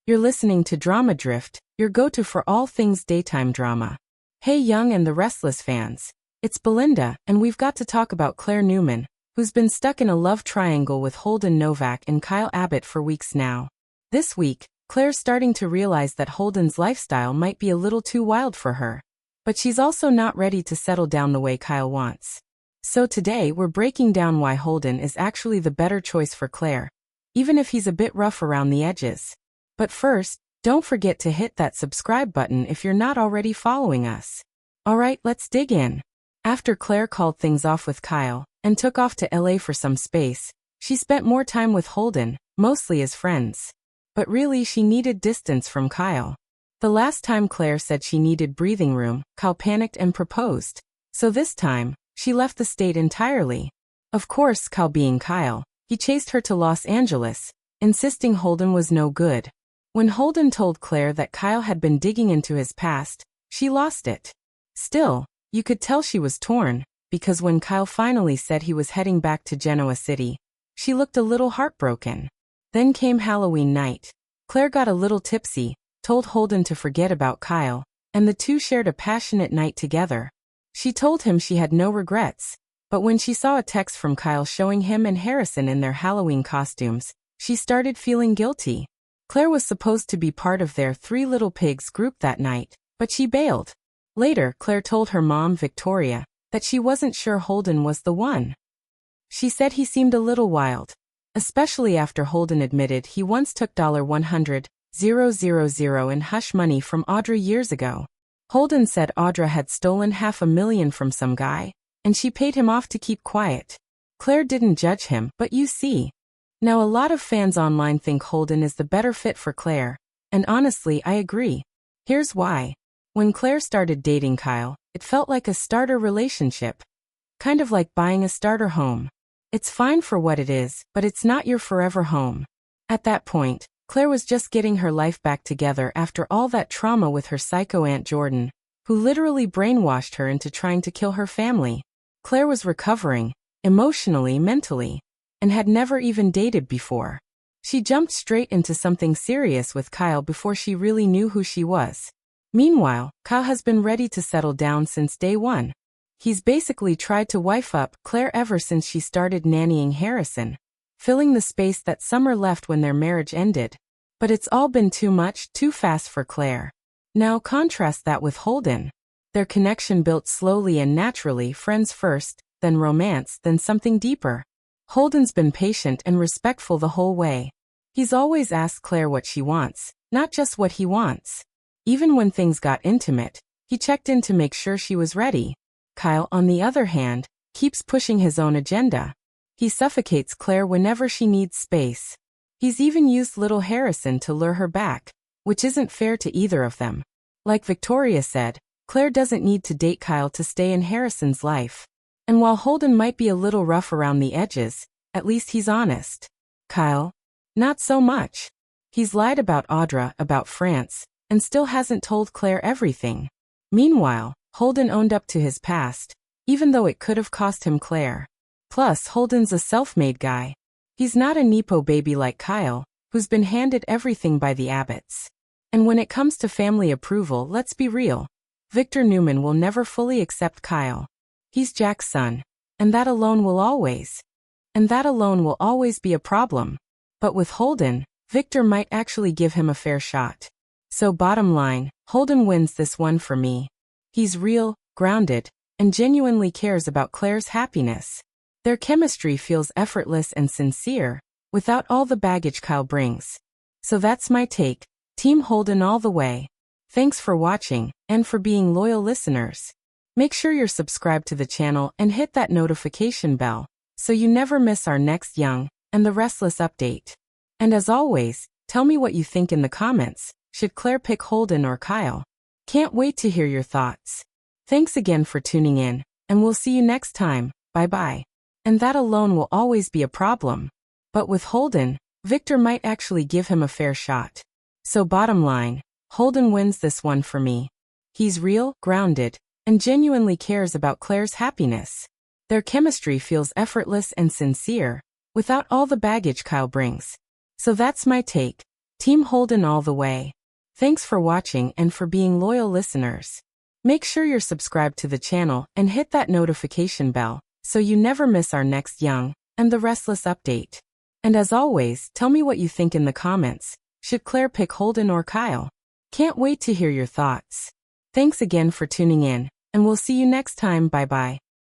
You're listening to Drama Drift, your go-to for all things daytime drama. Hey Young and the Restless fans. It's Belinda, and we've got to talk about Claire Newman, who's been stuck in a love triangle with Holden Novak and Kyle Abbott for weeks now. This week, Claire's starting to realize that Holden's lifestyle might be a little too wild for her. But she's also not ready to settle down the way Kyle wants. So today we're breaking down why Holden is actually the better choice for Claire, even if he's a bit rough around the edges. But first, don't forget to hit that subscribe button if you're not already following us. Alright, let's dig in. After Claire called things off with Kyle and took off to LA for some space, she spent more time with Holden, mostly as friends. But really she needed distance from Kyle. The last time Claire said she needed breathing room, Kyle panicked and proposed. So this time, she left the state entirely. Of course, Kyle being Kyle, he chased her to Los Angeles, insisting Holden was no good. When Holden told Claire that Kyle had been digging into his past, she lost it. Still, you could tell she was torn, because when Kyle finally said he was heading back to Genoa City, she looked a little heartbroken. Then came Halloween night. Claire got a little tipsy, told Holden to forget about Kyle, and the two shared a passionate night together. She told him she had no regrets, but when she saw a text from Kyle showing him and Harrison in their Halloween costumes, she started feeling guilty. Claire was supposed to be part of their Three Little Pigs group that night, but she bailed. Later, Claire told her mom, Victoria, that she wasn't sure Holden was the one. She said he seemed a little wild, especially after Holden admitted he once took $100,000 in hush money from Audra years ago. Holden said Audra had stolen $500,000 from some guy, and she paid him off to keep quiet. Claire didn't judge him, but you see. Now a lot of fans online think Holden is the better fit for Claire, and honestly I agree. Here's why. When Claire started dating Kyle, it felt like a starter relationship. Kind of like buying a starter home. It's fine for what it is, but it's not your forever home. At that point, Claire was just getting her life back together after all that trauma with her psycho Aunt Jordan, who literally brainwashed her into trying to kill her family. Claire was recovering, emotionally, mentally, and had never even dated before. She jumped straight into something serious with Kyle before she really knew who she was. Meanwhile, Kyle has been ready to settle down since day one. He's basically tried to wife up Claire ever since she started nannying Harrison, filling the space that Summer left when their marriage ended. But it's all been too much, too fast for Claire. Now contrast that with Holden. Their connection built slowly and naturally, friends first, then romance, then something deeper. Holden's been patient and respectful the whole way. He's always asked Claire what she wants, not just what he wants. Even when things got intimate, he checked in to make sure she was ready. Kyle, on the other hand, keeps pushing his own agenda. He suffocates Claire whenever she needs space. He's even used little Harrison to lure her back, which isn't fair to either of them. Like Victoria said, Claire doesn't need to date Kyle to stay in Harrison's life. And while Holden might be a little rough around the edges, at least he's honest. Kyle? Not so much. He's lied about Audra, about France, and still hasn't told Claire everything. Meanwhile, Holden owned up to his past, even though it could have cost him Claire. Plus, Holden's a self-made guy. He's not a Nepo baby like Kyle, who's been handed everything by the Abbotts. And when it comes to family approval, let's be real. Victor Newman will never fully accept Kyle. He's Jack's son, and that alone will always be a problem. But with Holden, Victor might actually give him a fair shot. So bottom line, Holden wins this one for me. He's real, grounded, and genuinely cares about Claire's happiness. Their chemistry feels effortless and sincere, without all the baggage Kyle brings. So that's my take, Team Holden all the way. Thanks for watching, and for being loyal listeners. Make sure you're subscribed to the channel and hit that notification bell, so you never miss our next Young and the Restless update. And as always, tell me what you think in the comments. Should Claire pick Holden or Kyle? Can't wait to hear your thoughts. Thanks again for tuning in, and we'll see you next time. Bye-bye. And that alone will always be a problem. But with Holden, Victor might actually give him a fair shot. So bottom line, Holden wins this one for me. He's real, grounded, and genuinely cares about Claire's happiness. Their chemistry feels effortless and sincere, without all the baggage Kyle brings. So that's my take, Team Holden all the way. Thanks for watching and for being loyal listeners. Make sure you're subscribed to the channel and hit that notification bell so you never miss our next Young and the Restless update. And as always, tell me what you think in the comments. Should Claire pick Holden or Kyle? Can't wait to hear your thoughts. Thanks again for tuning in, and we'll see you next time. Bye-bye.